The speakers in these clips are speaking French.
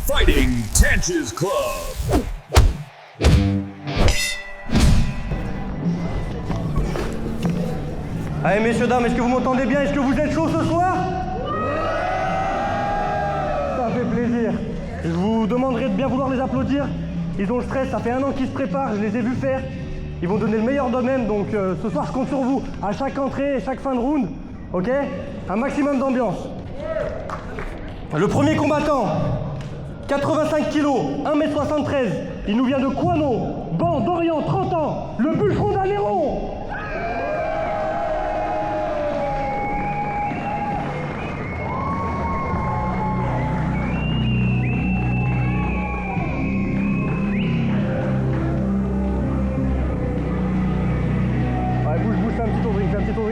Fighting Tanches Club. Allez messieurs, dames, est-ce que vous m'entendez bien? Est-ce que vous êtes chaud ce soir? Ça fait plaisir. Je vous demanderai de bien vouloir les applaudir. Ils ont le stress, ça fait 1 an qu'ils se préparent, je les ai vus faire. Ils vont donner le meilleur d'eux-mêmes, donc ce soir je compte sur vous. À chaque entrée et chaque fin de round, ok? Un maximum d'ambiance. Le premier combattant, 85 kg, 1m73, il nous vient de Coano, banc d'Orient, 30 ans, le bûcheron d'Aléron.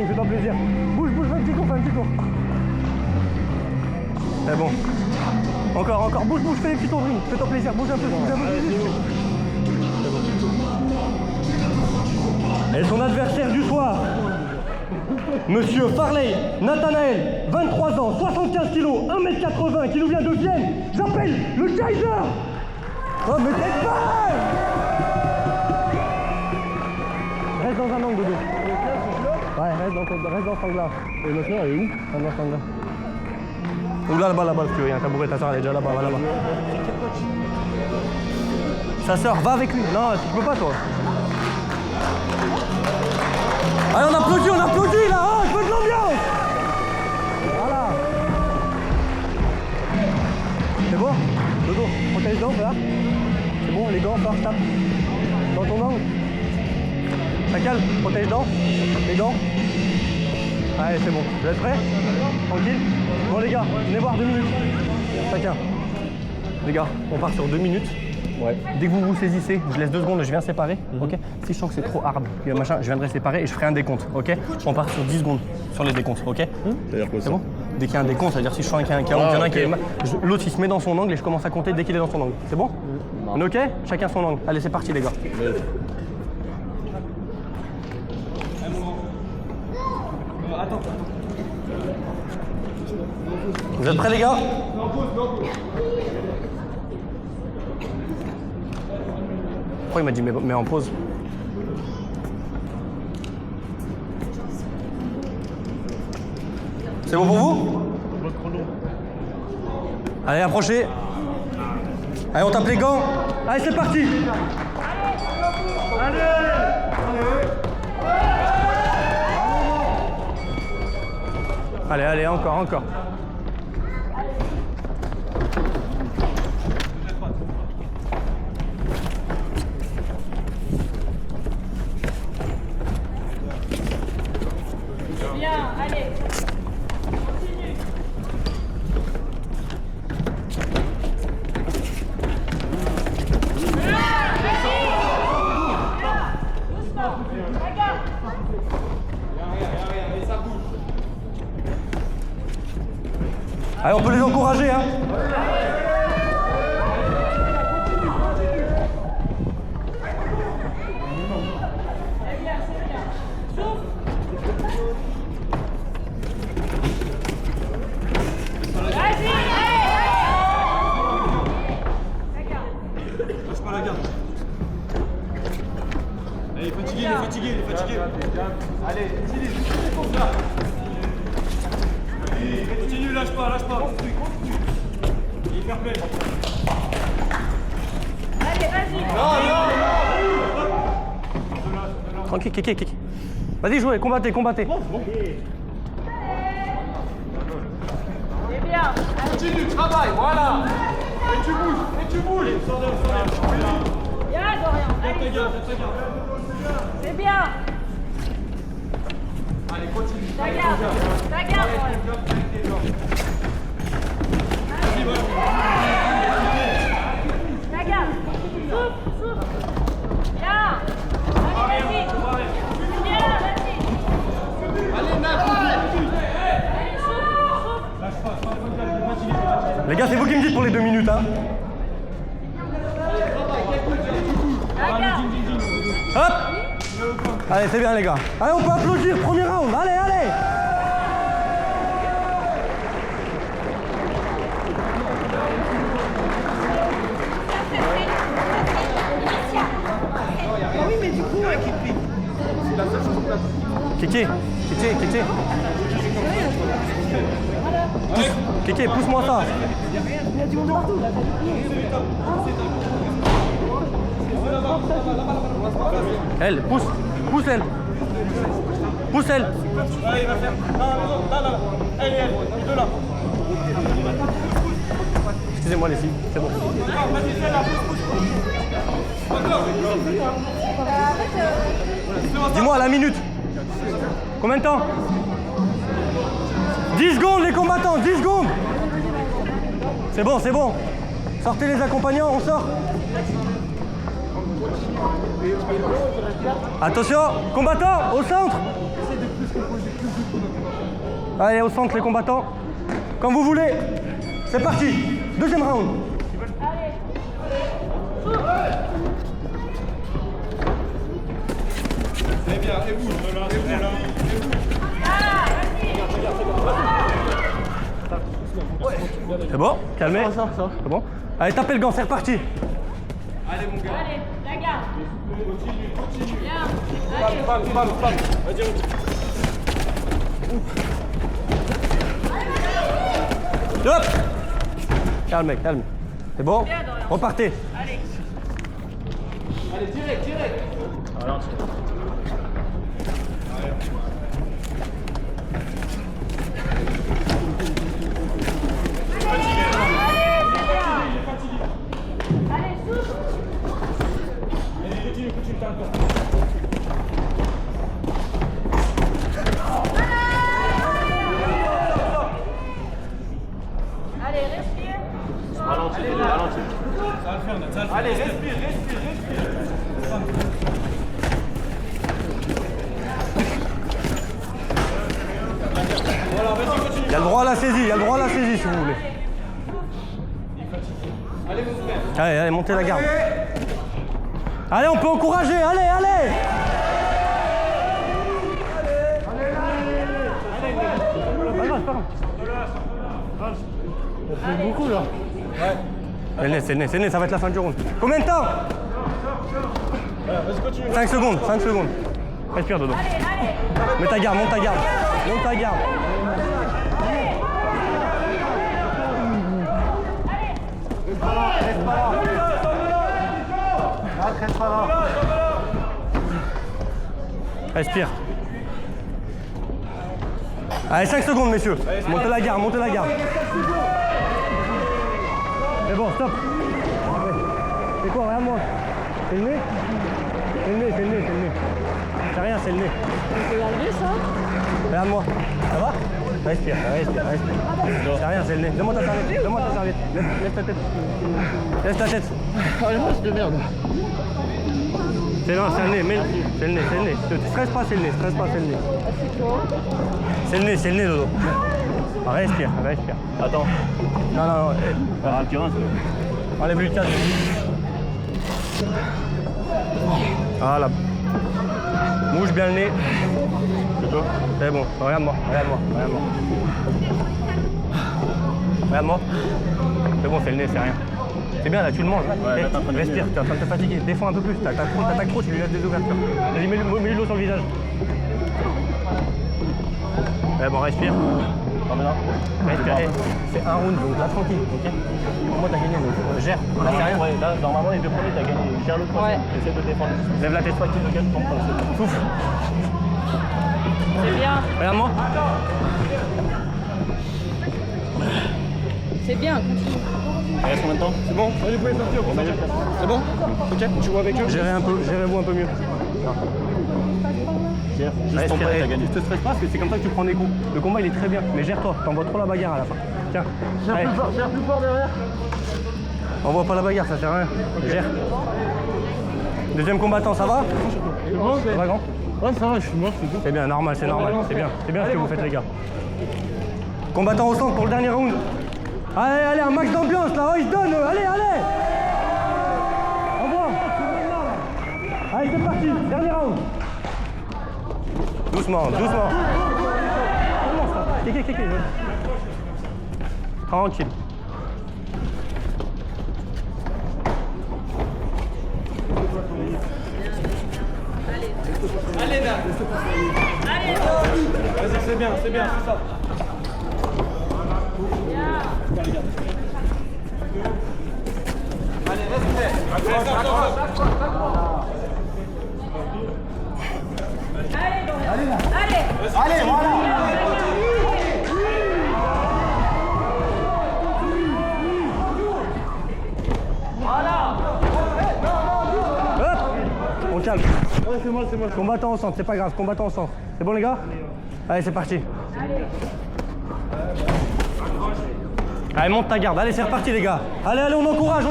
Fais-toi plaisir. Bouge, fais un petit tour. C'est bon. Encore, bouge, fais les petits tours, fais-toi plaisir, bouge un peu. Et son adversaire du soir, Monsieur Farley Nathanael, 23 ans, 75 kg, 1m80, qui nous vient de Vienne. J'appelle le Kaiser. Oh, mais t'es pas. Reste dans un angle, Dodo. Ouais, reste dans ce angle-là. Et maintenant, elle est où? Dans ce angle-là. Ou là-bas, si tu veux, il y a un tabouret, ta soeur, elle est déjà là-bas, là-bas. Sa soeur, va avec lui. Non, tu peux pas, toi. Allez, on applaudit, là. Oh, je veux de l'ambiance. Voilà. C'est bon? Dodo, protège les dents, là. C'est bon, les gants, tape. Dans ton angle. Ça calme, protège les dents. Les gants. Allez, c'est bon. Vous êtes prêts? Tranquille? Bon, les gars, venez voir 2 minutes. Chacun. Les gars, on part sur 2 minutes. Ouais. Dès que vous vous saisissez, je laisse 2 secondes, je viens séparer. Ok? Si je sens que c'est trop hard, machin, je viendrai séparer et je ferai un décompte. Ok? On part sur 10 secondes sur les décomptes. Ok? C'est-à-dire quoi ça? C'est bon? Dès qu'il y a un décompte, c'est-à-dire si je sens qu'il y a un chaos, il y en a un qui est. L'autre il se met dans son angle et je commence à compter dès qu'il est dans son angle. C'est bon? On est ok? Chacun son angle. Allez, c'est parti, les gars. Attends. Vous êtes prêts, les gars? Pourquoi il m'a dit mais en pause? C'est bon pour vous? Allez, approchez. Allez, on tape les gants. Allez, c'est parti. Allez, encore. Bien, allez. Continue. Doucement. Regarde. Allez, on peut les encourager, hein. Il est fatigué. Allez, utilise les courses là. Continue, lâche pas. Continue. Il est fair play. Allez, vas-y. Non. Tranquille, kick. Vas-y, jouez, combattez. C'est bien. Continue, travaille, voilà. Et tu bouges. Sors de. Bien, Dorian. Allez, c'est bien. Allez, continue. Ta garde. Ta garde. Souffle. Bien. Allez, vas-y. Bien, vas-y. Allez, Nat. Allez, souffle. Les gars, c'est vous qui me dites pour les 2 minutes, hein. Ta garde. Hop. Allez, c'est bien, les gars. Allez, on peut applaudir, premier round. Allez. Kéké, Kéké, pousse-moi ça. Il y a du monde partout. Elle, pousse elle. Pousse elle. Allez, il va faire. Là. Elle, les deux là. Excusez-moi les filles, c'est bon. Vas-y, fais-la, pousse. Dis-moi la minute. Combien de temps? 10 secondes les combattants, 10 secondes. C'est bon. Sortez les accompagnants, on sort. Attention, combattants, au centre. Allez, au centre les combattants. Comme vous voulez. C'est parti. Deuxième round. C'est bien, et bouge. C'est bon, calmez. C'est bon. Allez, tapez le gant, c'est reparti. Allez, mon gars. Allez, la garde. Continue. Bien. Allez. Bam. Vas-y, Hop. Calme. C'est bon. Repartez. Allez, direct. Allez, souffle. Continue, t'as le temps. Allez, respire. Ralentis. Ça va le faire. Allez, respire. Voilà, vas-y, continue. Il y a le droit à la saisie, si vous voulez. Allez, mon frère. Allez, montez la garde. Allez, on peut encourager, allez. C'est beaucoup là. Ouais. C'est le nez, ça va être la fin du round. Combien de temps? Vas-y, continue. 5 secondes. Respire, Dodo. Allez. Mets ta garde, monte ta garde. Respire. Allez, 5 secondes, messieurs. Montez la garde. C'est bon, stop. C'est quoi, regarde-moi. C'est le nez. C'est rien, c'est le nez. On peut l'enlever ça? Regarde-moi. Ça va? Respire. C'est rien, c'est le nez. Donne-moi ta serviette. Laisse ta tête. Allez, moi, c'est de merde. C'est le nez. C'est le nez. Stresse pas, c'est le nez. C'est le nez, Dodo. Respire. Attends. Non. Enlève-lui le casque. Voilà. Bouge bien le nez. C'est bon. Regarde-moi. C'est bon, c'est le nez, c'est rien. C'est bien, là, tu le manges. Respire, tu es en train de te fatiguer. Défends un peu plus. T'attaques trop, tu lui laisses des ouvertures. Vas-y, mets l'eau sur le visage. Bon, respire. Respire. C'est un round, donc là, tranquille, ok? Moi, t'as gagné, donc gère. Là, c'est rien. Ouais, là, normalement, les deux premiers, t'as gagné. Gère le troisième. Ouais. Essaie de défendre. Lève la tête. Souffle. C'est bien. Regarde-moi. C'est bien, continue. Il reste combien de temps? C'est bon. Allez, vous pouvez sortir. C'est bon? Ok, tu vois avec eux? Gérez-vous un peu mieux. Gère. Juste ton Respire. t'as gagné. Ne te stresse pas parce que c'est comme ça que tu prends des coups. Le combat il est très bien, mais gère-toi, t'envoies trop la bagarre à la fin. Tiens. Allez. Gère plus fort derrière. Envoie pas la bagarre, ça sert à rien. Gère. Deuxième combattant, ça va? C'est bon, Ça va, grand? Ouais, ça va, je suis mort, c'est tout. C'est bien, normal, c'est normal. C'est bien ce que vous faites, les gars. Combattant au centre pour le dernier round. Allez, un max d'ambiance là, ils se donnent. Allez. Au revoir. Allez, c'est parti, dernier round. Doucement. Kéké. Tranquille. Allez, c'est bien, c'est ça. Allez, reste prêt. Allez, voilà. Hop, on calme. Ouais, c'est moi. Combattant au centre, c'est pas grave, combattant au centre. C'est bon les gars? Allez, c'est parti. Allez, monte ta garde. Allez, c'est reparti les gars. Allez, on encourage.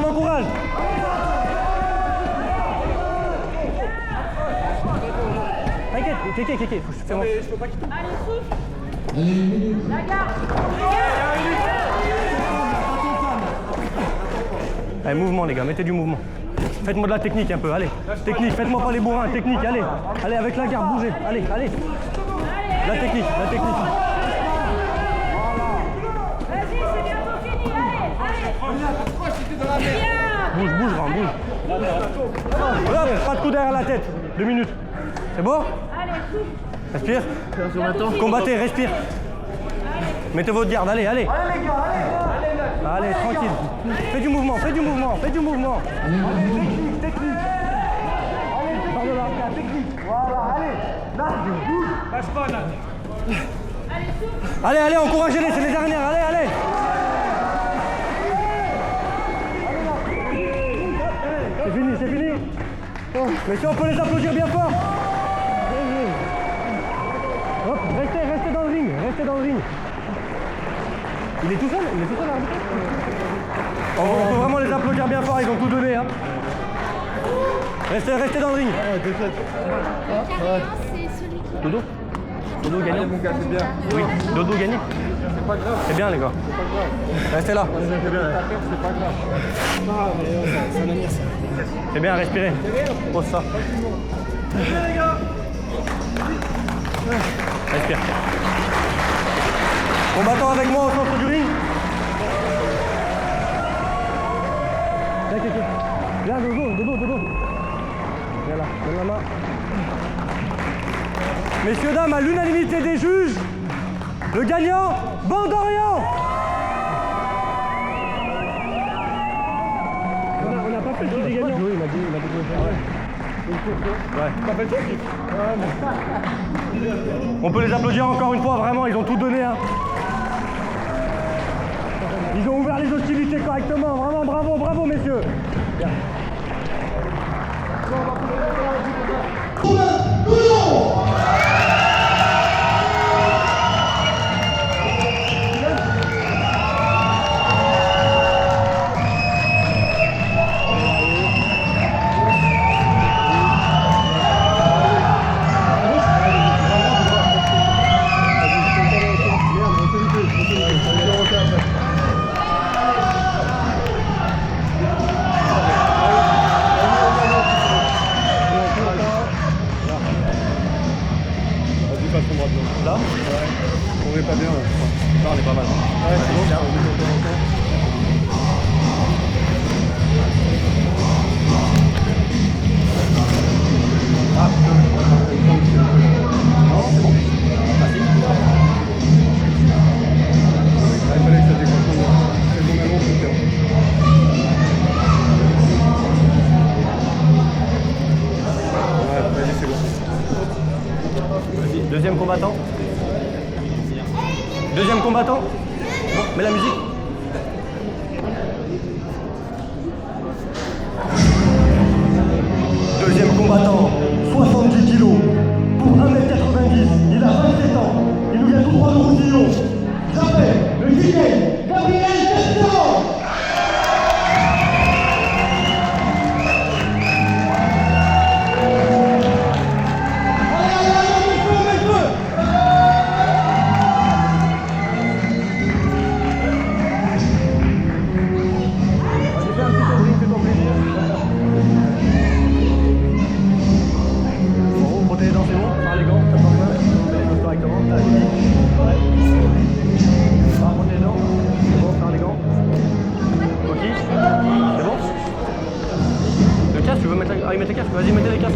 T'inquiète, Kéké, fais-moi. Allez, souffle. La garde. Allez, mouvement les gars, mettez du mouvement. Faites-moi de la technique un peu, allez. Technique, faites-moi pas les bourrins, technique, allez. Allez, avec la garde, bougez, allez. La technique. Vas-y, c'est bientôt fini. Allez. Bien. Bouge, Ram, bouge. Hop, pas de coup derrière la tête. 2 minutes. C'est bon? Allez, souffle. Respire. Combattez, respire. Mettez votre garde, allez. Allez tranquille. Fais du mouvement. Technique. Allez, par là, technique. Voilà, allez. Lâche pas, Nat. Allez, encouragez-les, c'est les dernières, allez. C'est fini. Mais si on peut les applaudir bien fort. Hop, restez dans le ring. Il est tout seul, l'arbitre. On peut vraiment les applaudir bien fort, ils ont tout donné. Hein. Restez dans le ring. C'est celui qui... Dodo gagné. Mon gars, c'est bien. Oui, Dodo gagné. C'est pas grave. C'est bien les gars. Restez là. C'est pas grave. Non, mais c'est un anniversaire. C'est bien, respirez. Pose ça. Respire. Combattant avec moi au centre du ring. Viens, Dodo. Viens là, donne la main. Messieurs, dames, à l'unanimité des juges, le gagnant, Bandorian. On n'a pas fait le jeu des gagnants. Oui, il m'a dit On peut les applaudir encore une fois, vraiment, ils ont tout donné. Hein. Ils ont ouvert les hostilités correctement, vraiment bravo messieurs. Bien. Là on est pas bien. Non, on est pas mal. Ouais, c'est bon. Ah, non, c'est bon. Il fallait que ça décroche mon nom. C'est mon allon, c'est bien. Ouais, vas-y, c'est bon. Vas-y, deuxième combattant. Bon, mets la musique. Deuxième combattant, 70 kilos, pour 1m90, il a 27 ans, il nous vient tout droit de Roussillon. J'appelle le Guinéen, Gabriel Castillon. Ah, ils mettent les casques, vas-y, mettez les casques.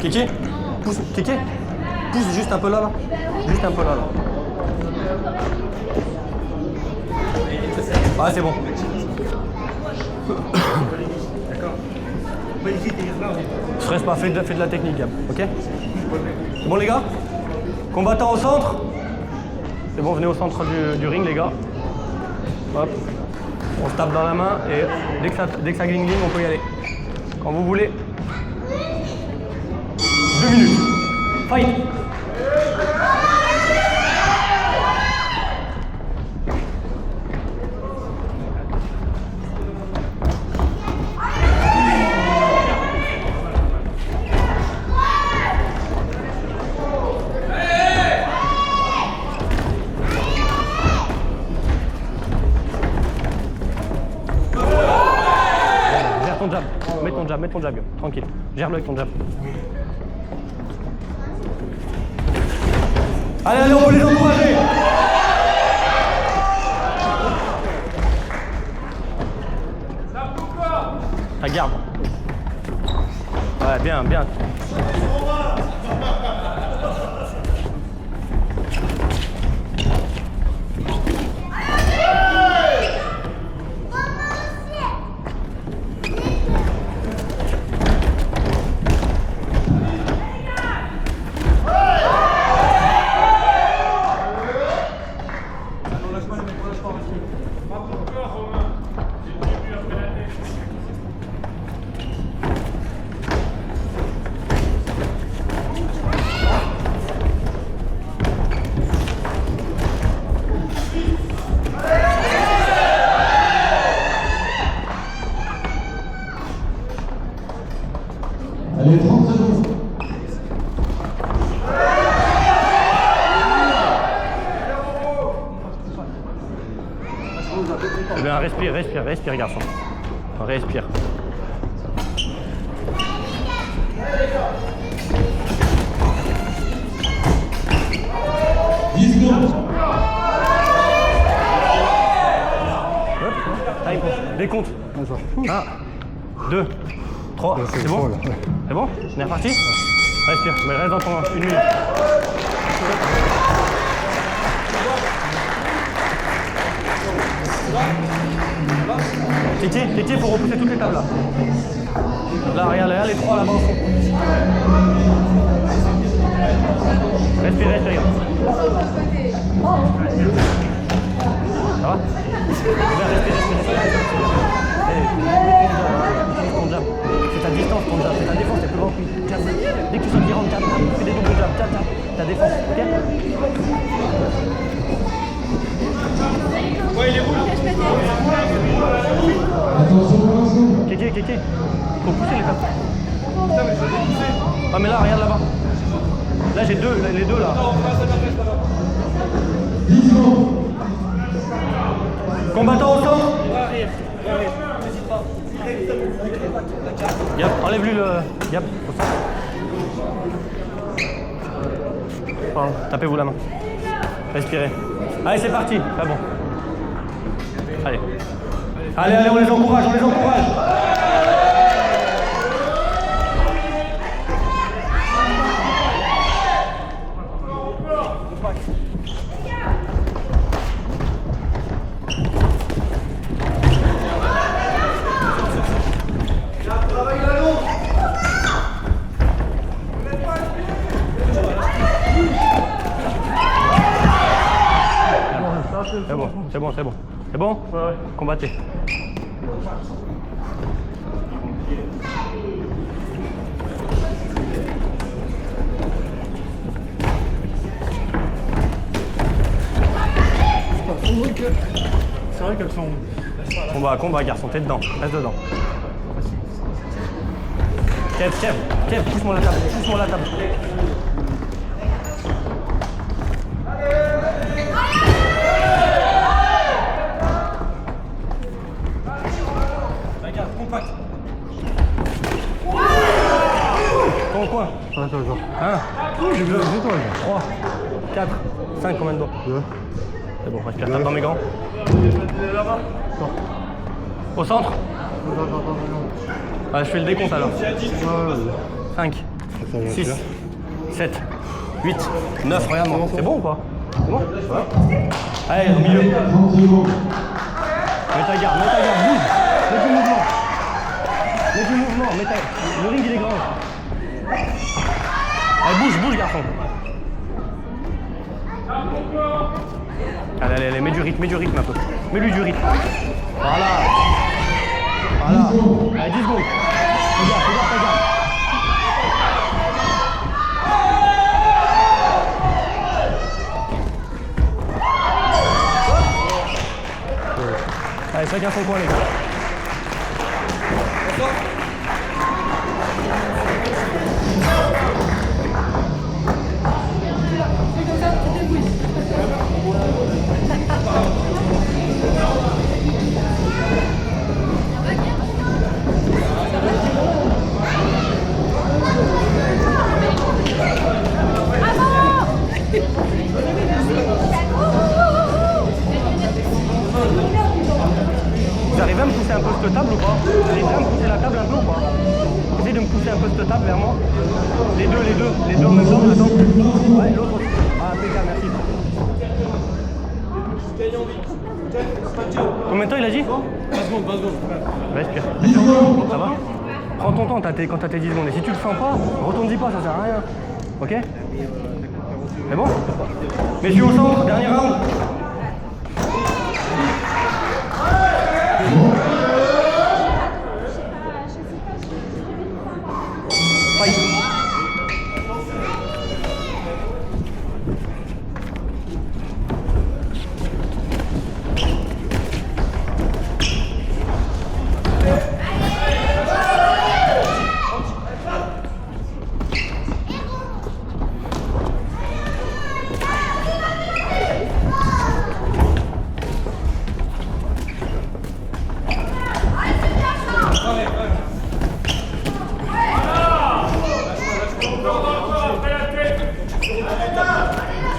Kiki, pousse, Kiki, pousse juste un peu là, là. Juste un peu là, là. Ouais, c'est bon. Stresse pas, fais de la technique, Gab, ok? C'est bon les gars? Combattant au centre? C'est bon, venez au centre du ring les gars. Hop. On se tape dans la main et dès que ça gling, on peut y aller. Quand vous voulez. 2 minutes. Fight! Mets ton jab, tranquille. Gère-le avec ton jab. Allez, on peut les encourager. Ta garde. Ouais, bien, bien. Allez, 30 secondes. Eh bien, respire, garçon. Respire. Hop, décompte. 1, 2, 3, c'est bon? C'est bon? On est reparti? Respire, mais reste dans ton 1 minute. Titi, il faut repousser toutes les tables là. Là, regarde, les 3 là-bas au fond. Respire, regarde. Ça va? Respire. Ton jab. C'est ta distance, ton jab. C'est ta défense, t'es plus grand. Dès que tu sens qu'il rentre, fais des doubles jabs. Tap. Ta défense, ok? Ouais, il est où là? Kéké. Faut pousser les tables. Ah mais là, regarde là-bas. Là j'ai les deux là. Combattant au centre. Yep, enlève-lui le... Yep, au centre. Pardon, tapez-vous la main. Respirez. Allez, c'est parti. Ah bon. Allez, on les encourage, C'est bon? Ouais. Combattez. C'est vrai qu'elles sont... Combat, garçon, t'es dedans. Reste dedans. Kev, pousse-moi la table. Regarde, compact. Ton coin. 1, 3, 4, 5, combien de doigts? 2. C'est bon, respire, tape dans mes gants. Au centre. Je fais le décompte alors. 5, 6, 7, 8, 9, regarde-moi. C'est bon ou pas? C'est bon? Ouais. Allez, au milieu. Mets ta garde, bouge. Mets du mouvement. Le ring il est grand. Allez, bouge, garçon. Allez, mets du rythme un peu. Mets-lui du rythme. Voilà. Allez, 10 secondes. Regarde. Allez, chacun son coin, les gars. Vous arrivez à me pousser un peu cette table ou pas? Vous arrivez à me pousser la table un peu ou pas? Essayez de me pousser un peu cette table vers moi. Les deux en même temps, attends. Ouais, l'autre aussi. Ah, impeccable, merci. Combien de temps il a dit? 20 secondes. Respire. Ça va? Prends ton temps quand t'as tes 10 secondes. Et si tu le sens pas, retourne-y pas, ça sert à rien. Ok? C'est bon? Messieurs au centre, dernier round.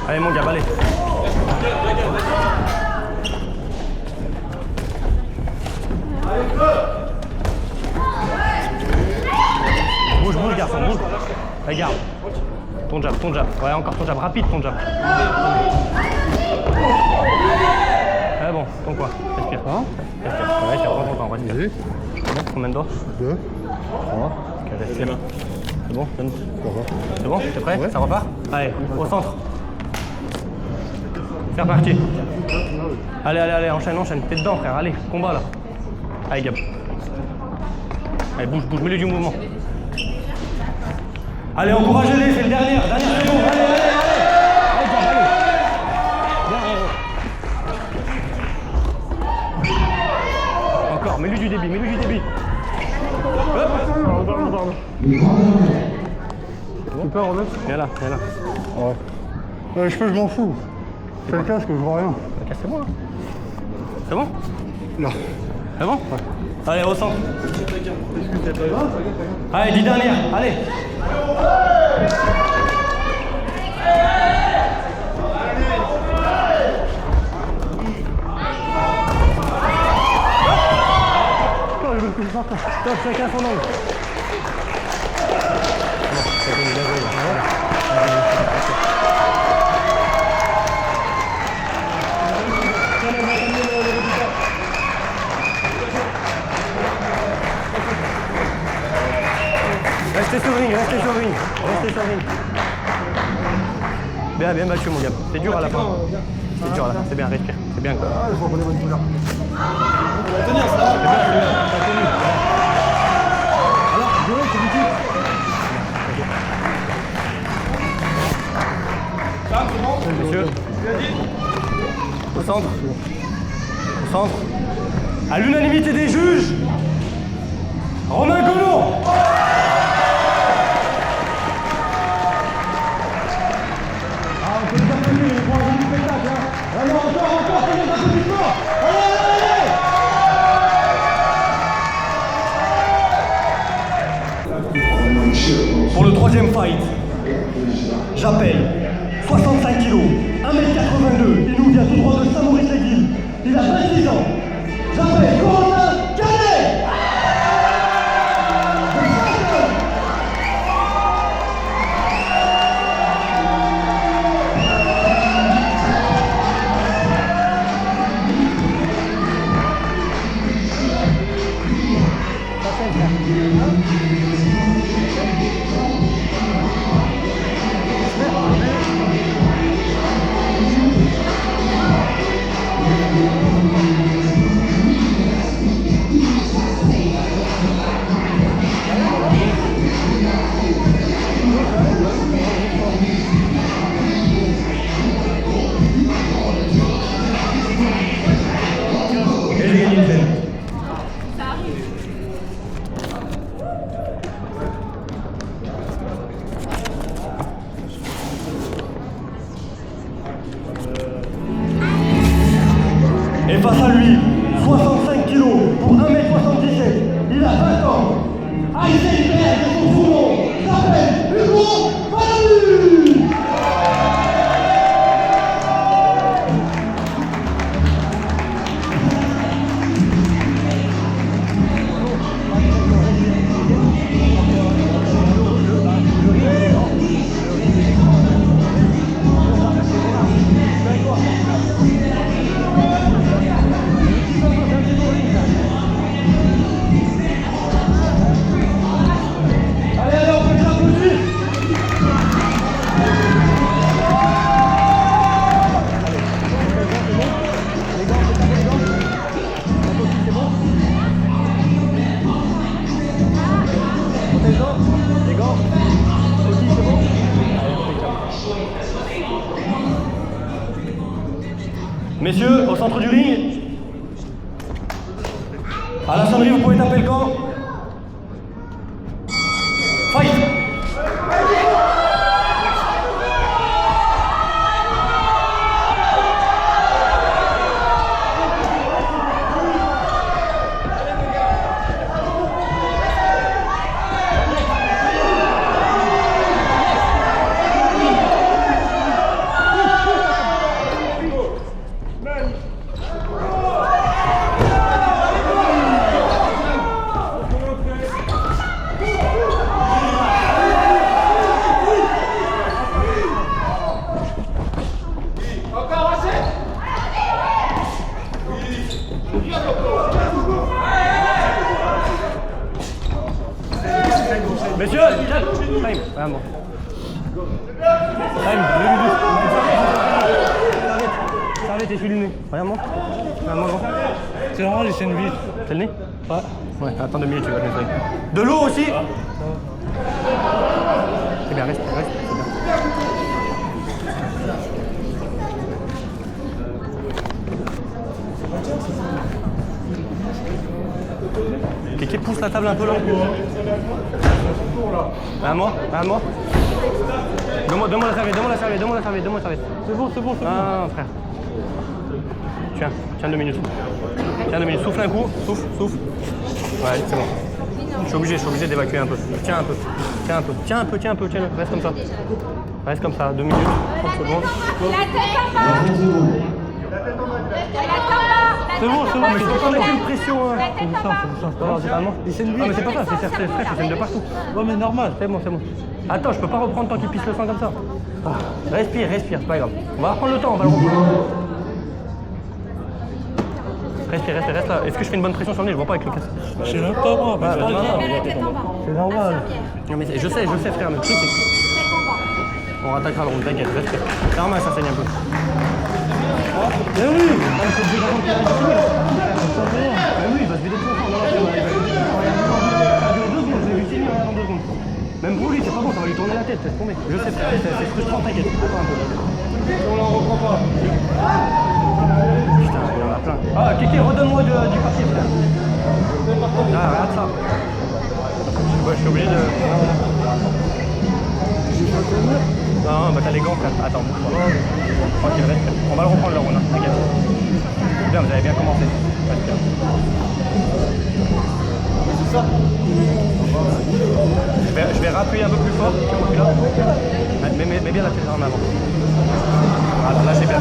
Allez mon gars, allez. Bouge garçon, bouge. Regarde. Ton jab. Ouais, encore ton jab, rapide ton jab. Ah bon, ton quoi? Respire. Respire, prends ton temps, respire. C'est bon, combien de doigts? 2, 3. Ok, respire. C'est bon, donne. C'est bon, t'es prêt? Ouais. Ça repart? Allez, au centre. C'est reparti. Allez, enchaîne. T'es dedans, frère. Allez, combat là. Allez, Gab. Allez, bouge, mets-lui du mouvement. Allez, encouragez-les, c'est le dernier seconde. Allez. Encore, mets-lui du débit. Hop. Pardon. Tu peux remettre? Viens là. Ouais. Je m'en fous. Fais le casque, je vois rien. Le casque, c'est bon, hein? C'est bon? Non. C'est bon? Ouais. Allez, au centre. Allez, 10 dernières, allez. Stop, chacun son angle. Restez sur ring. Bien battu mon gars. C'est dur à la fin. C'est bien, respire. C'est bien quoi. Je vois pas les bonnes couleurs. On va tenir ça. C'est bien. Alors, je c'est du tout. Messieurs. Au centre. À l'unanimité des juges, Romain Golon. On peut les applaudir, les grands amis du spectacle, hein. Vraiment, encore, c'est les applaudissements. Allez. Pour le troisième fight, j'appelle 65 kg, 1m82, il nous vient tout droit de Saint-Maurice-les-Guilles, il a 26 ans. J'appelle Corentin Canet. face à lui, 65 kilos pour 1m77. Il a 20 ans. Heisenberg de son fourreau s'appelle Hugo Valu. Messieurs, au centre du ring, à la sonnerie, vous pouvez taper le gant. Fight! Messieurs, calme. Time, vraiment. Time, S'arrête et suis le nez. Regarde-moi. Regarde-moi. C'est normal, j'ai une vie. C'est le nez? Ouais. Ouais, attends 2 minutes, tu vas te nettoyer. De l'eau aussi. C'est bien, reste, c'est bien. Kiki, pousse la table un peu là. Regarde-moi. Donne-moi la serviette. C'est bon. Ah, frère. Tiens 2 minutes. Souffle un coup, souffle. Ouais, c'est bon. Je suis obligé d'évacuer un peu. Tiens un peu. Reste comme ça. 2 minutes, 30 secondes. La tête en bas. C'est bon, Mais je peux pas mettre une pression. La tête en bas. Non, c'est pas moi. Ah, mais c'est pas ça, c'est fraîche, ils viennent de partout. Ouais, mais normal. C'est bon. Attends, je peux pas reprendre tant qu'il pisse le sang comme ça. Respire, c'est pas grave. On va reprendre le temps, on va le reprendre. Respire, reste là. Est-ce que je fais une bonne pression sur le nez? Je vois pas avec le casque. Je sais même pas moi. Ouais, non. La tête en bas. C'est normal. Non, mais je sais frère, mais le truc c'est que Tête en bas. on rattaquera le round, t'inquiète, respire. C'est normal, ça saigne un peu. Mais oui. Il va se vider de son sang. Ça a duré 2 secondes, je l'ai vu finir en 2 secondes. Même pour lui, c'est pas bon, ça va lui tourner la tête, laisse tomber. Je sais frère, c'est frustrant, t'inquiète. Attends un peu. On la reprend pas. Putain, il y en a plein. Ah, Kéké, redonne-moi du papier, frère. Ah, regarde ça. Ouais, je suis obligé de... Non, bah t'as les gants, frère. Attends, bouge pas. Tranquille, reste. On va le reprendre là, Ronan, t'inquiète. Bien, vous avez bien commencé. Reste bien. C'est ça. Je vais rappuyer un peu plus fort. Là. Mets bien la tête en avant. Voilà, là c'est bien.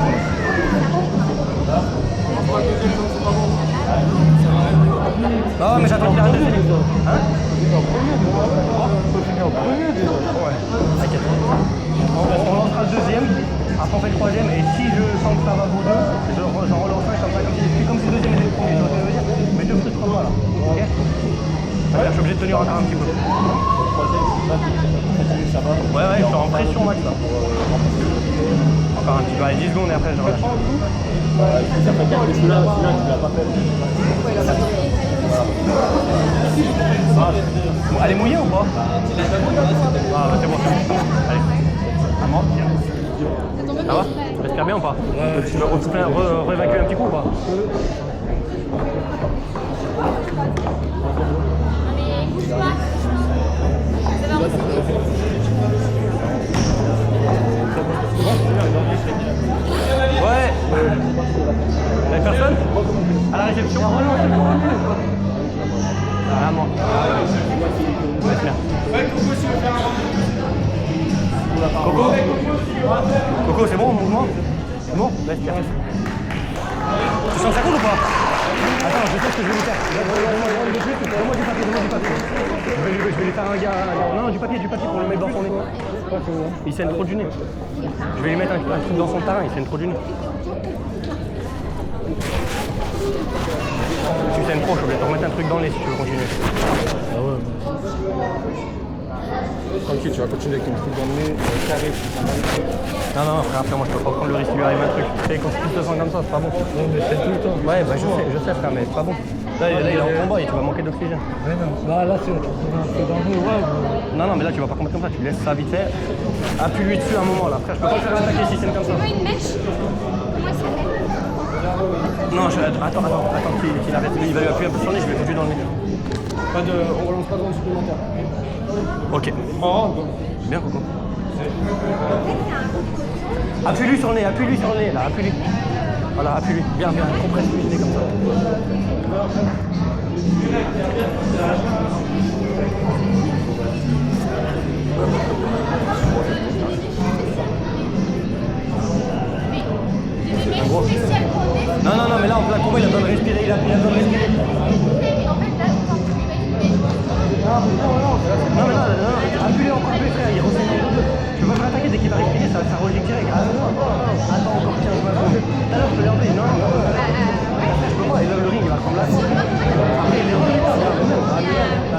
Non, mais j'attends qu'il arrête de finir. Hein? Ouais, t'inquiète. On lancera le deuxième, après on fait le troisième, et si je sens que ça va vous deux, j'en relance un comme si le deuxième était le premier, tu vois ce que je veux dire? Mais te frustre pas là, ok? Je suis obligé de tenir encore un petit peu. Ouais, je suis en pression max là. Encore un petit peu, allez 10 secondes et après je relâche. Ça fait 4 que celui-là, tu l'as pas fait. Bon, elle est mouillée ou pas? Ah bah c'est bon. Allez, à moi. Ça va? Tu respires bien ou pas? Tu veux réévacuer un petit coup ou pas? Mais bouge pas. Ça va aussi. Ouais. Y'a personne? réception. Vraiment. Coco. Coco, c'est bon, mouvement? C'est bon? Laisse faire. Tu sens que ça coule ou pas? Attends, je sais ce que je vais lui faire. Donne-moi du papier, donne-moi du papier. Je vais lui faire un gars. Non, du papier pour le mettre dans son nez. Il saigne trop du nez. Je vais lui mettre un truc dans son tarin, il saigne trop du nez. Tu saignes trop, je vais te remettre un truc dans le nez si tu veux continuer. Ah ouais. Tranquille, tu vas continuer avec ton truc dans le nez, carré. Non, frère, après moi je peux pas prendre le risque qu'il lui arrive un truc. Tu sais, quand tu te sens comme ça, c'est pas bon. Non, mais c'est tout le temps. Ouais, bah je sais frère, mais c'est pas bon. Là il est en combat et tu vas manquer d'oxygène. Ouais, non. Là, c'est dangereux, ouais. Non, mais là tu vas pas combattre comme ça, tu laisses ça vite fait. Appuie-lui dessus un moment là, frère, je peux pas le faire attaquer si c'est comme ça. Tu veux une mèche? Comment ça s'appelle? Non, attends qu'il arrête, il va lui appuyer un peu sur le nez, je vais foutre dans le nez. On relance pas de rond supplémentaire. Ok. Oh, bien Coco. Appuie-lui sur le nez, là, appuie-lui. Voilà, appuie-lui. Bien, compresse-lui le nez comme ça. Une mèche spéciale pour le nez? Non, mais là en plein combat, il a besoin de respirer, il a besoin de respirer. Mais en fait, là, quand tu lui mets une mèche, Non, appuie-lui encore plus, frère, il renseigne un peu. Tu vas me l'attaquer dès qu'il va respirer, ça rejette direct. Ah non, attends encore 15 secondes. Tout à l'heure, je te l'ai enlevé. Non, je peux pas, et là, le ring, il va ressembler à ça. Après, il est en retard,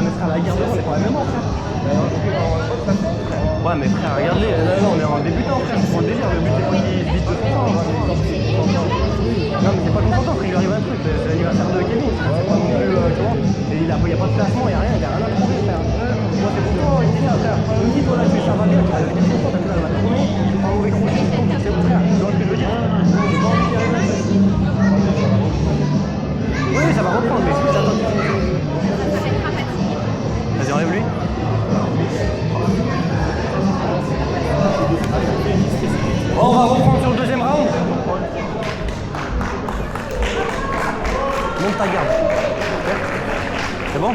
mais frère, la guerre de on est pas la même heure, frère. Ouais, mais frère, regardez, là, on est en débutant, frère, c'est pour le délire, le but c'est pas qu'il vite de son temps. Non, mais c'est pas consentant, frère, il lui arrive un truc, c'est l'anniversaire de Kevin, c'est pas non plus, tu vois. Et il y a pas de placement, il y a rien à trouver, frère. Moi, c'est pour toi, il est là, frère. Même si toi là, ça va bien, tu vas être content, t'as la tournée, tu prends un mauvais crochet, c'est mon frère, tu vois ce que je veux dire? Oui, ça va reprendre, mais juste attends. Vas-y, enlève-lui. Bon, on va reprendre sur le deuxième round. Monte ta garde. C'est bon?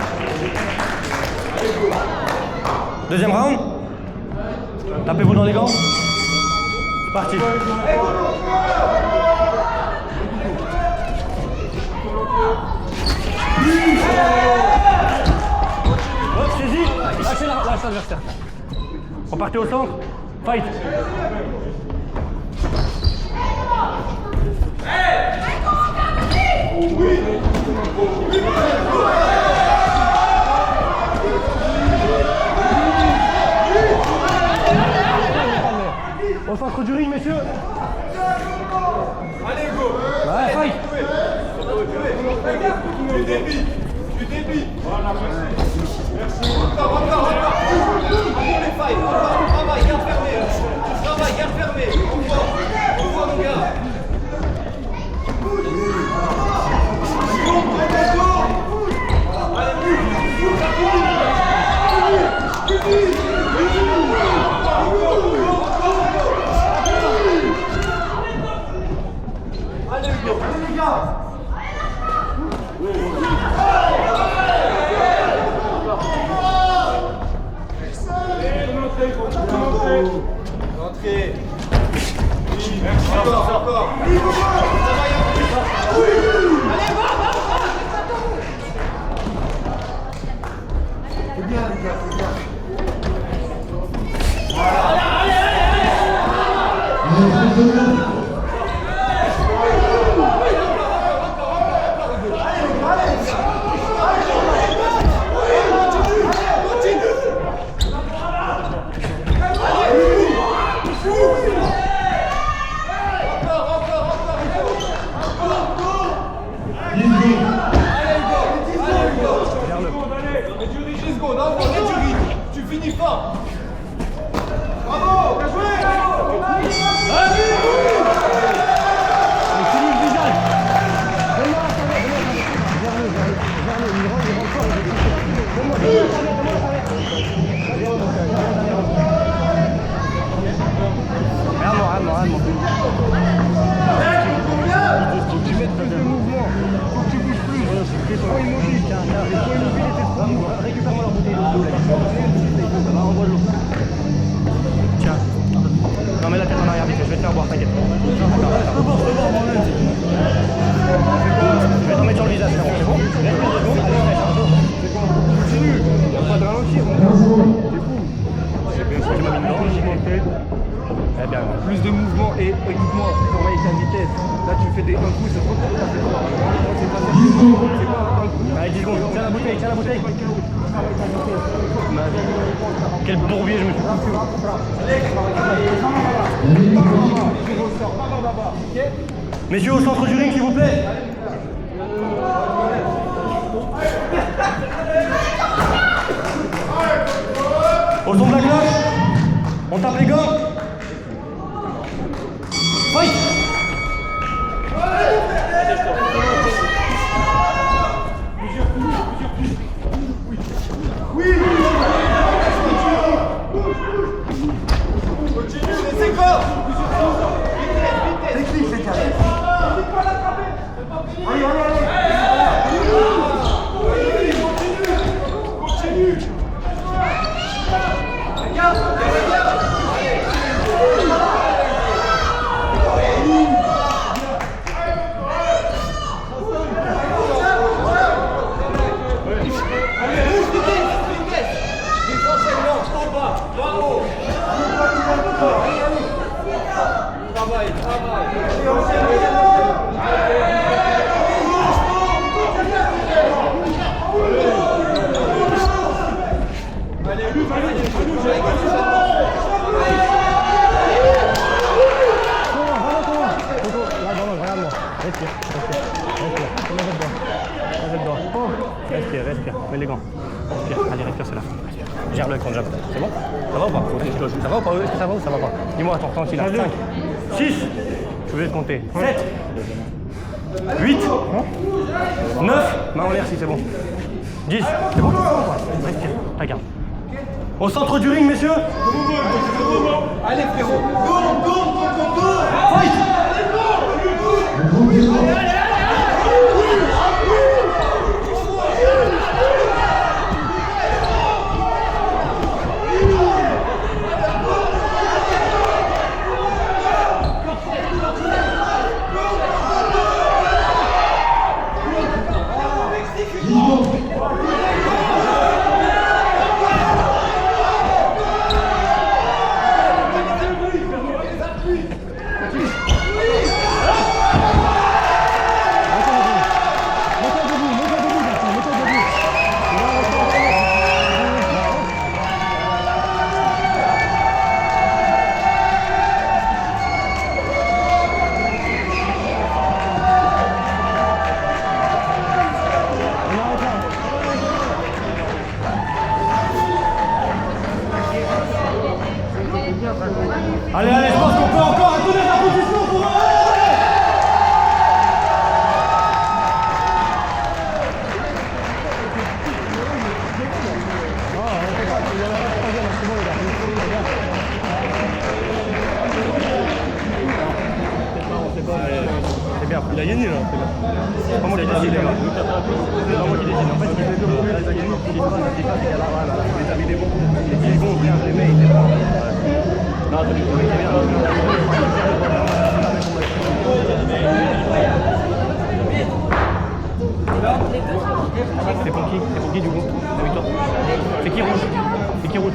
Deuxième round. Tapez-vous dans les gants. C'est parti. Hop, saisis. Lâchez l'adversaire. Repartez au centre. Fight. Au centre du ring, messieurs. Allez, go. Ouais, fight. Du débit. Voilà, merci. Encore. Allez, les fights. Travail, garde fermé. On voit, mon gars. Allez, les gars. Rentrez. Merci. Encore. Allez, va. C'est bien, les gars, c'est bien. Tu finis fort. Bravo, bien joué. Allez. plus de mouvement et écoute-moi, travaille ta vitesse. Là tu fais des un coup, c'est trop tard. C'est pas un coup. Allez, 10 secondes, tiens la bouteille, tiens la bouteille. Quel bourbier je me suis pris. Messieurs au centre du ring s'il vous plaît. Au son de la cloche, on tape les gants. Fight. Respire, mets les gants. Respire, allez, respire, c'est la fin. Respire. Gère le écran de jab. C'est bon? Ça va ou pas? Ça va ou pas? Est-ce que ça va ou ça va pas? Dis-moi, attends, tranquille. 5, 6, je vais te compter. 7, 8, 9, main en l'air si c'est bon. 10, c'est bon? Respire, regarde. Au centre du ring, messieurs. Allez frérot, go. Fight. Allez, allez, je pense qu'on peut encore donner la position pour eux. C'est bien, il a gagné là, c'est bien. C'est pas moi qui décide, les gars. C'est pas moi qui décide. En fait, il a gagné, il dit pas, c'est qu'à la râle, il a mis des bons. Il est bon, bien, les mecs, il est bon. Non, c'est bien. C'est pour qui du coup? La victoire. C'est qui rouge? C'est qui rouge?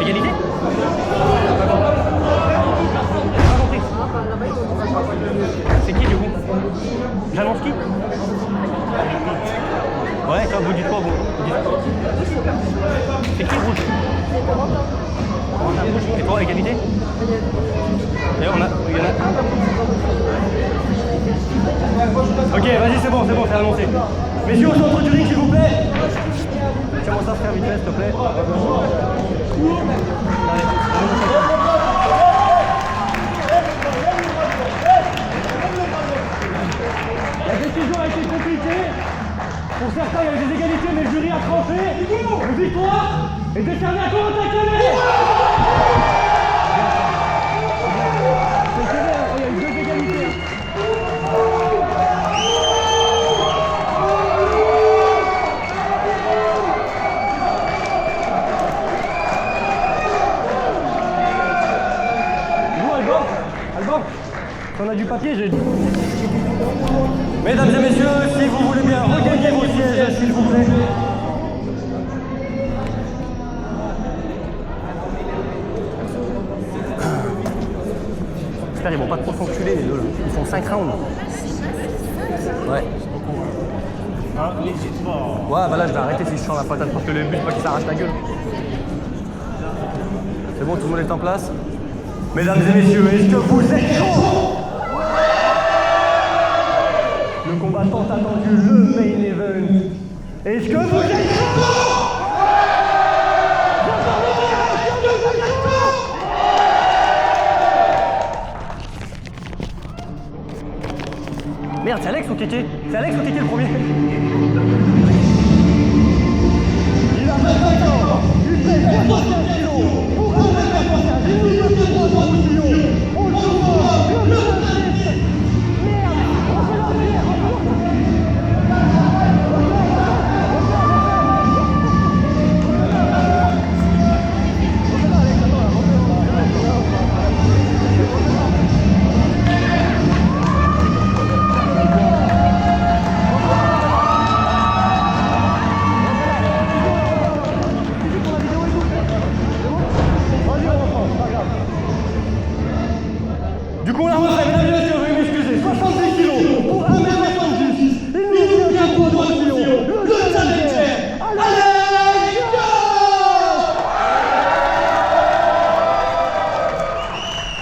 Égalité? C'est qui du coup? J'annonce qui? Ouais, quand vous dites quoi vous? C'est qui rouge? Et toi, égalité? D'ailleurs, il y en a. Ok, vas-y, c'est bon, c'est annoncé. Messieurs, au centre du ring, s'il vous plaît. Tiens-moi ça, frère, vite fait, s'il te plaît. La décision a été compliquée. Pour certains, il y avait des égalités, mais le jury a tranché. La victoire est décernée à Corentin Calais. Il y a eu 2 égalités. Alban, on a du papier, j'ai... Mesdames et messieurs, si vous voulez bien, regagnez vos sièges, s'il vous plaît. J'espère qu'ils vont pas trop s'enculer les deux là. Ils font 5 rounds. Ouais. Ouais, bah là je vais arrêter si je sens la patate parce que le but c'est pas qu'il s'arrache la gueule. C'est bon, tout le monde est en place. Mesdames et messieurs, est-ce que vous êtes chauds? Le combat tant attendu, le main event. Est-ce que vous êtes chauds? Merde, c'est Alex ou Kéké? C'est Alex ou Kéké le premier? Il a 25 ans, il fait 75 kilos, pour 1m75, il nous fait 3 ans au million. On le voit, le merde, on fait la merde. Du coup, on la refait, mesdames et messieurs, veuillez m'excuser. 70 kilos pour 1m70. Il nous vient de 3 millions. Le challenger, Alex!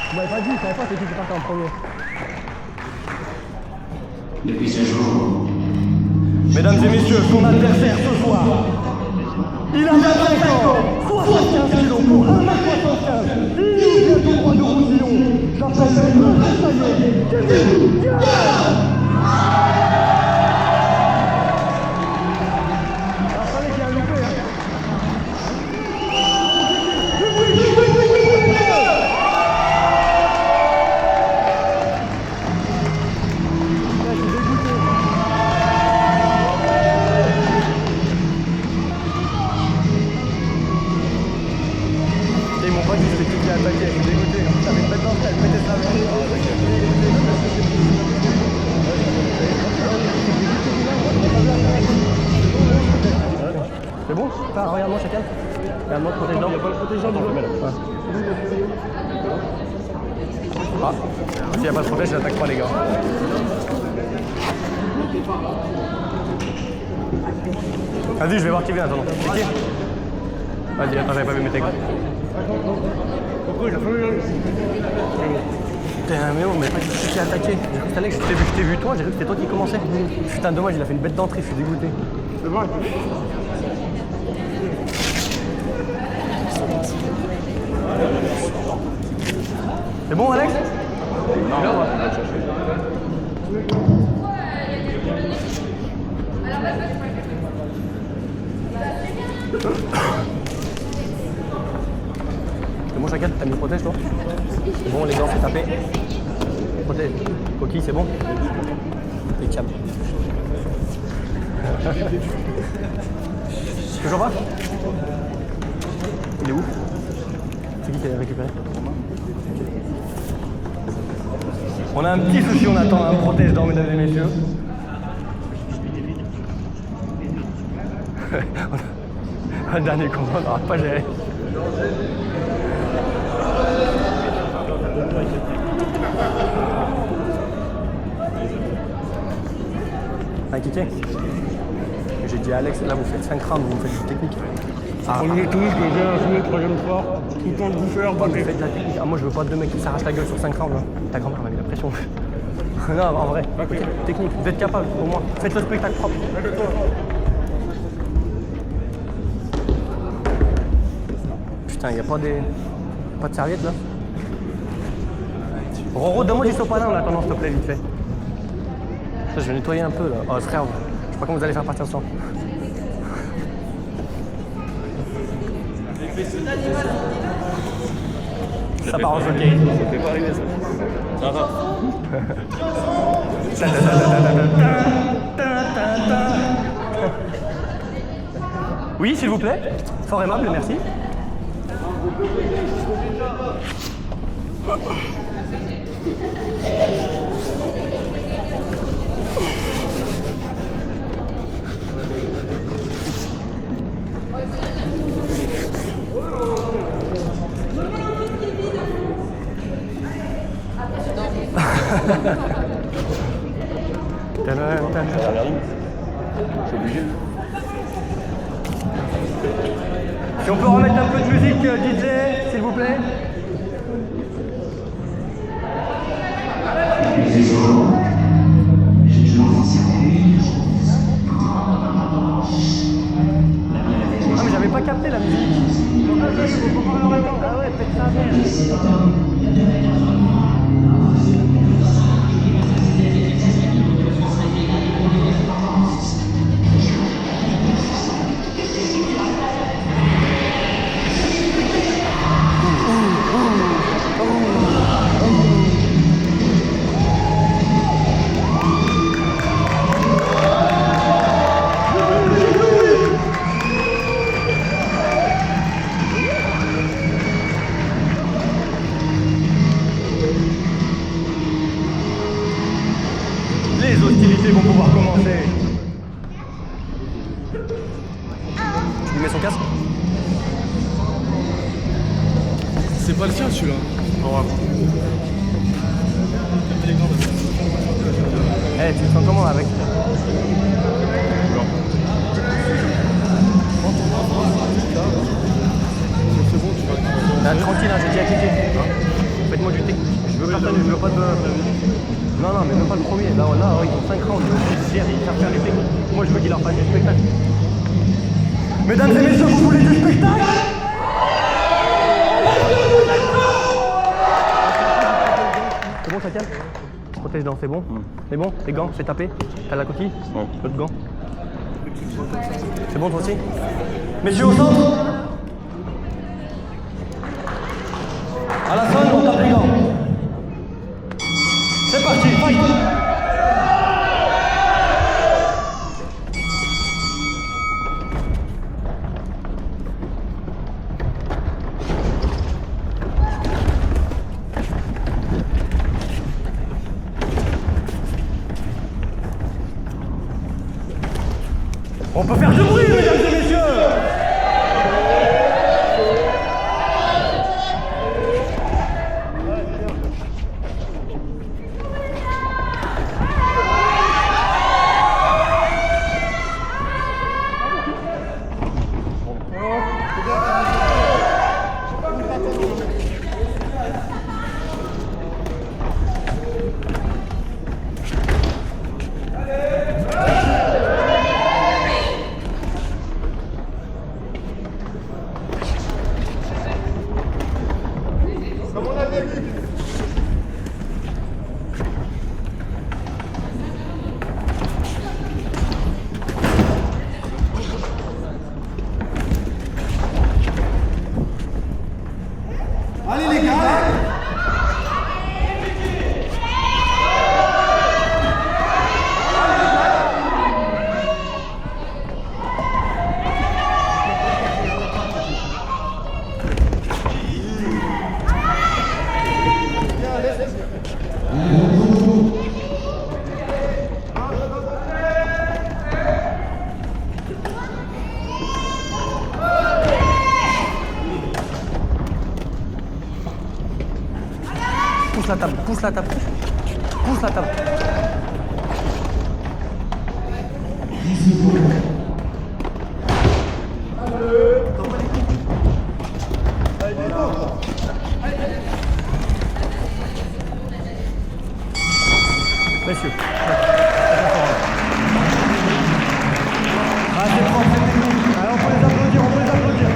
Vous m'avez pas dit, je savais pas c'est qui partait en premier. Depuis ce jour, Mesdames et messieurs, son adversaire ce soir, il a 25 ans, 75 kilos pour 1m75. Il nous vient tout droit de Roussillon. J'appelle le Castanet, Kevin Diaz. Attendez qu'il y a un loupé, hein. Ils m'ont pas dit que c'était qui a attaqué, je suis dégoûté. Ça fait une bête d'entrée, elle pétait sa mère. C'est bon? Enfin, regarde-moi chacun. Regarde-moi, protège-dents. Il n'y a pas le protège-dents dans le remède. Ah, s'il n'y a pas le protège, j'attaque pas les gars. Vas-y, je vais voir Kevin, attends. C'est qui? Vas-y, attends, j'avais pas vu mes techniques. Pourquoi il a fallu? Putain, mais on m'a pas dit qui a attaqué. J'ai cru que Alex, je t'ai vu toi, j'ai cru que c'était toi qui commençais. Putain, dommage, il a fait une bête d'entrée, je suis dégoûté. C'est bon. C'est bon, Alex? Non, on va chercher. C'est bon, chacun, t'as mis le protège, toi? C'est bon, les gants, c'est tapé. Protège. Coquille, c'est bon? Et cap. Toujours pas? Il est où? C'est qui a récupéré? On a un petit souci, on attend un protège dans, mesdames et messieurs. Un dernier combat, on n'aura pas géré. Un kické. J'ai dit à Alex, là vous faites 5 rounds, vous faites du technique. Premier tour, je viens jouer, troisième fois, tout le temps de vous faire, Vous faites de la technique. Ah, moi je veux pas deux mecs qui s'arrachent la gueule sur 5 rounds. Là. Ta grand-mère m'a mis la pression. Non, en vrai. Okay. Technique, vous êtes capable au moins. Faites le spectacle propre. Putain, y a pas de serviette là? Roro, donne-moi du sopalin en attendant, s'il te plaît, vite fait. Ça, je vais nettoyer un peu là. Oh, frère, je sais pas comment vous allez faire partir ça. Ça part en jockey. Ça fait pas arriver ça. Ça va. Oui, s'il vous plaît. Fort aimable, merci. Je suis obligé. Si on peut remettre un peu de musique DJ, s'il vous plaît. Ah mais j'avais pas capté la musique. Ah ouais, faites ça bien. Les hostilités vont pouvoir commencer. Il met son casque. C'est pas le sien celui-là. Eh, tu te sens comment avec? C'est bon, tu vas. Tranquille, hein, j'ai dit à Kiki. Faites-moi du technique. Je veux partager, je veux pas de. Non, mais même pas le premier. Là, ils ont 5 rounds. Ils savent faire les techniques. Moi, je veux qu'ils leur fassent du spectacle. Mesdames et messieurs, vous voulez du spectacle? C'est bon, ça calme? Protège dents, c'est bon? C'est bon? Les gants, c'est tapé? T'as la coquille? L'autre gant? C'est bon, toi aussi? Messieurs au centre! À la sonne, on tape les gants. C'est parti, fight! On peut faire du bruit, mesdames et messieurs! Pousse la table, pousse la table. Pousse la table. Messieurs. Ah, c'est propre, c'est technique. Allez, on peut les applaudir, on peut les applaudir.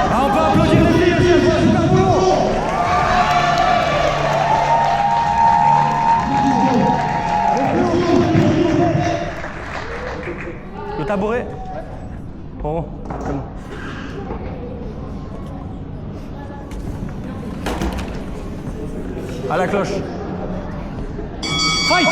Ah, on peut applaudir les filles aussi, elles font un super boulot. Le tabouret. Bon, c'est bon. À la cloche. Fight!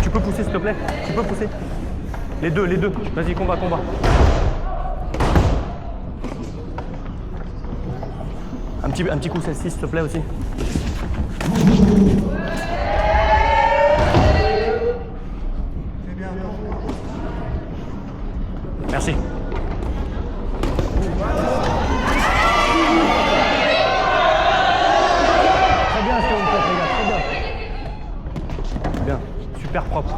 Tu peux pousser s'il te plaît. Tu peux pousser. Les deux. Vas-y, combat. Un petit coup celle-ci s'il te plaît aussi. Merci. Très bien ce que vous faites les gars, très bien. Bien, super propre.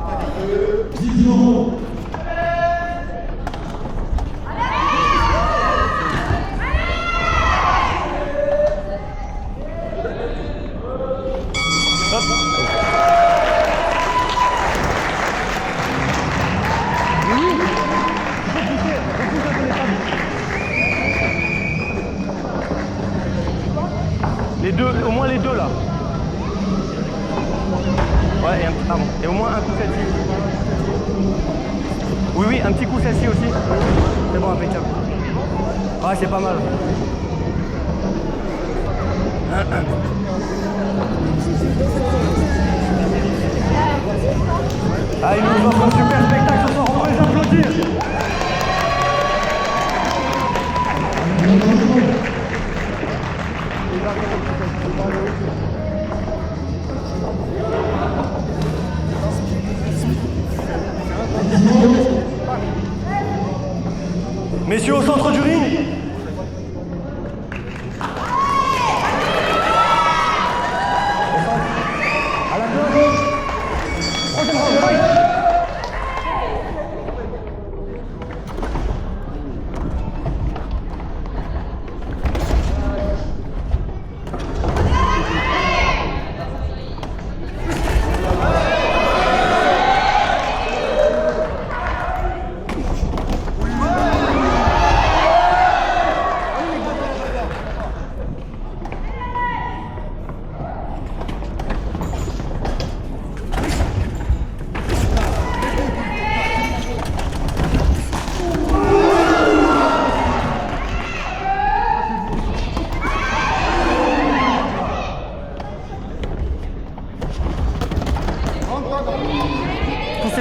Les deux, au moins les deux là. Ouais, pardon. Et au moins un coup celle-ci. Oui, un petit coup celle-ci aussi. C'est bon, impeccable. Ouais, c'est pas mal. Ah, il nous offre un super spectacle ce soir, on va les applaudir. Messieurs au centre du ring. À la gauche. Prochaine round.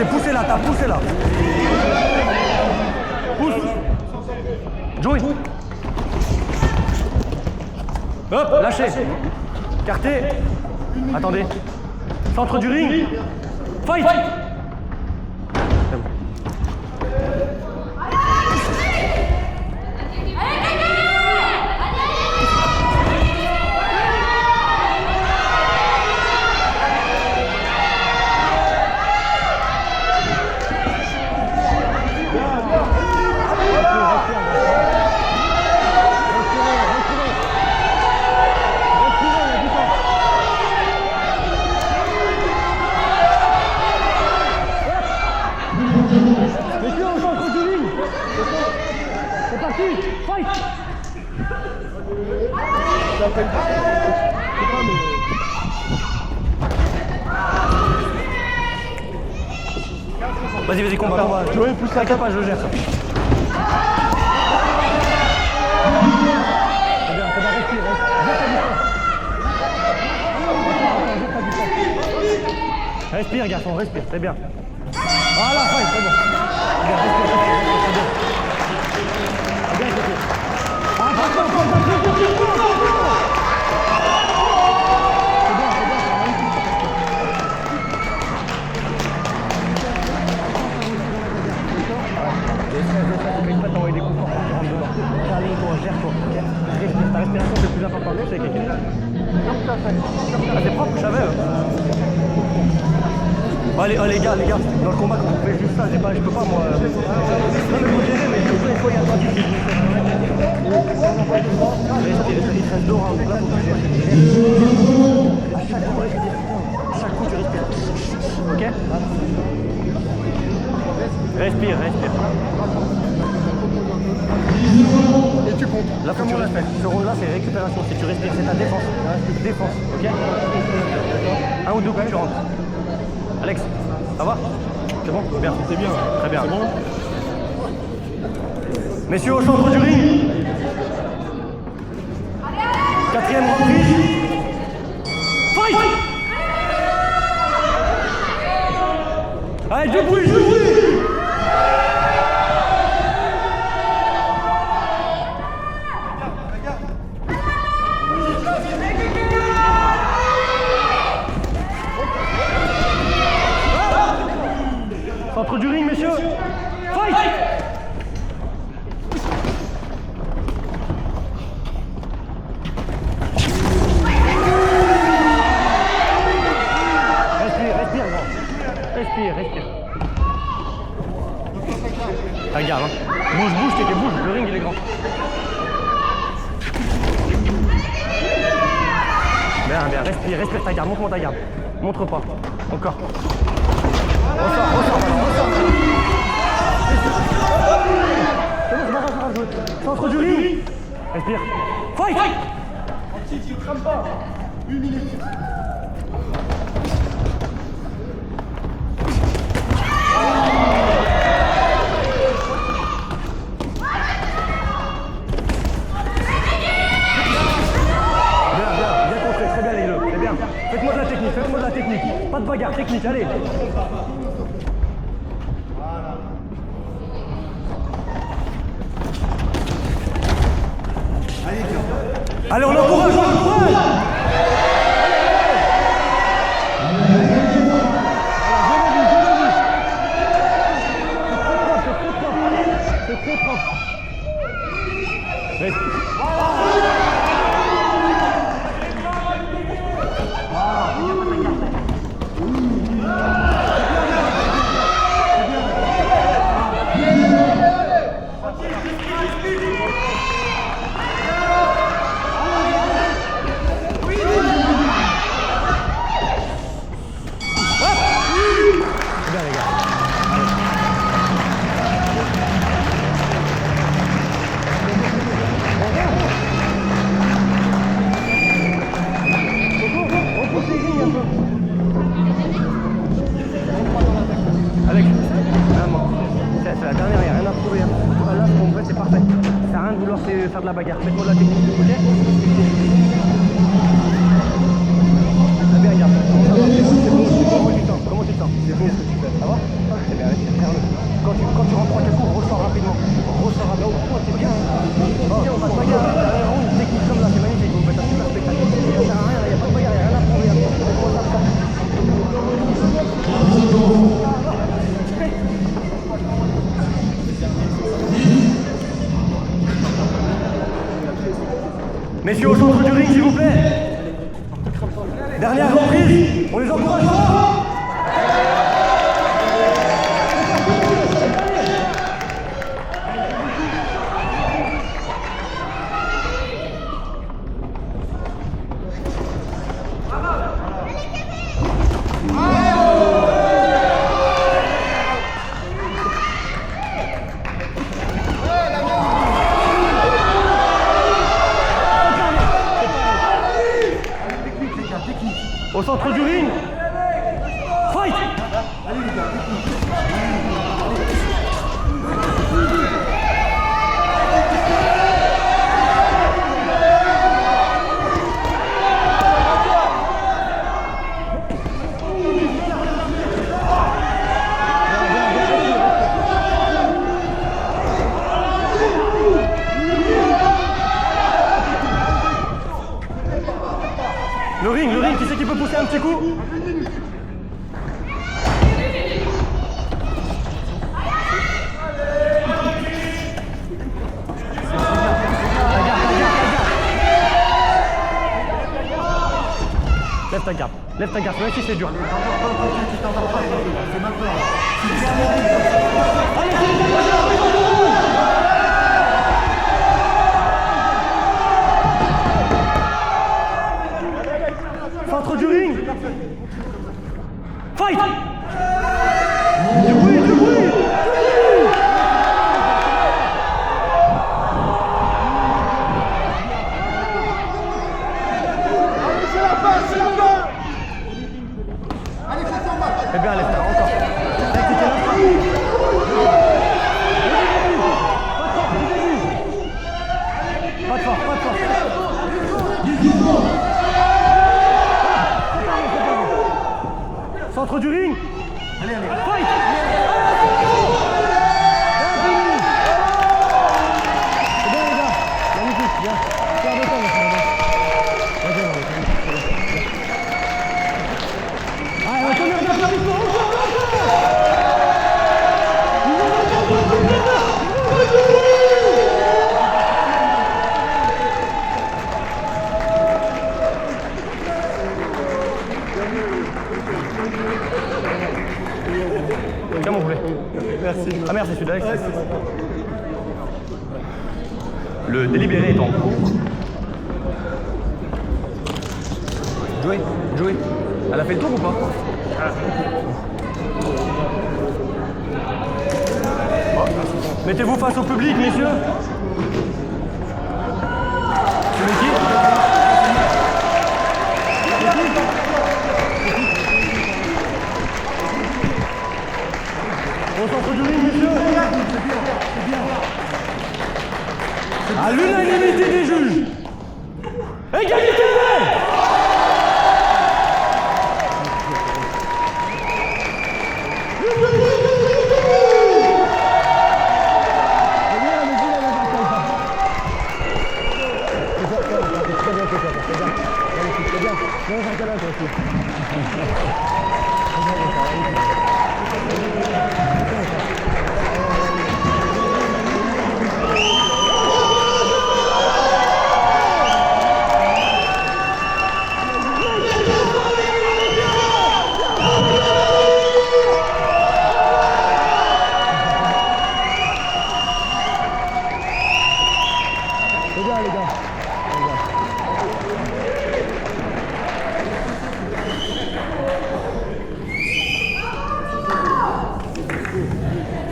Poussez la table, poussez là. Pousse. Joey. Hop, lâchez. Carté. Attendez. Centre du ring. Fight. C'est bon. Vas-y, combat. Joey, pousse la cape, je le gère. C'est bien, respire. Respire, garçon, respire, c'est bien. Voilà, fight, c'est bon. Bien, respire, c'est bien. C'est bien, c'est bien. T'envoyer des coups forts, tu rentres dedans. Aligne-toi, gère-toi, ok? Respire, ta respiration c'est le plus important, c'est quelqu'un. Ah, c'est propre, je savais. Bon, allez, les gars, dans le combat, quand on fait juste ça, je peux pas, moi. Non, mais vous gérez, mais il faut y avoir du respire, il te reste 2 rounds, donc là, faut que tu gères. À chaque coup, respire. À chaque coup, tu respires. Ok? Respire. Et tu comptes. Là, faut que tu respectes. Ce round-là, c'est récupération. Si tu respires, c'est ta défense. Défense, ok? 1 ou 2 coups, tu rentres. Alex, ça va? C'est bon? Bien. C'est bien. Très bien. C'est bon. Messieurs, au centre du ring. 4e reprise. Fight! Allez, du bruit! Centre du ring, messieurs. Fight! Respire. Regarde, hein. Bouge, t'es bouge, le ring il est grand. Bien, respire ta garde, montre-moi ta garde. Montre pas, encore. Ressort. C'est bon, c'est pas grave. Centre du ring. Respire. Fight! Si tu ne crames pas. 1 minute. Faites-moi de la technique. Pas de bagarre, technique, allez. Allez, on encourage. C'est très propre. Alex, vraiment, c'est la dernière, il n'y a rien à prouver. Là, ce qu'on fait, c'est parfait. Ça sert à rien de vouloir faire de la bagarre. Faites-moi de la technique, ok? Très bien, regarde. Comment tu te sens? C'est bon ce que tu fais. Ça va? C'est bien, faire-le. Quand tu rentres 3-4 coups, ressors rapidement. Oh, c'est bien. Oh, pas de bagarre. Une technique comme là, c'est magnifique. Vous faites un super spectacle. Ça sert à rien, il n'y a pas de bagarre, il n'y a rien à prouver. Faites-moi ça. Messieurs, au centre du ring, s'il vous plaît. Dernière reprise, on les encourage fort. Au centre du ring. Fight! Allez les gars, pousser un petit coup. Lève ta garde, même si c'est dur. Centre du ring. Fight. Du bruit, du bruit. Eh bien, lève-toi, encore. Pas de force, pas de force. Centre du ring. Allez, allez. Fight. C'est bien, les gars. Magnifique, bien. Faire de temps, là. Comme on voulait. Merci. Ah merci, je suis d'accord. Le délibéré est en cours. Joey, elle a fait le tour ou pas? Mettez-vous face au public, messieurs. C'est qui? Au centre du ring, messieurs. À l'unanimité des juges. Égalité.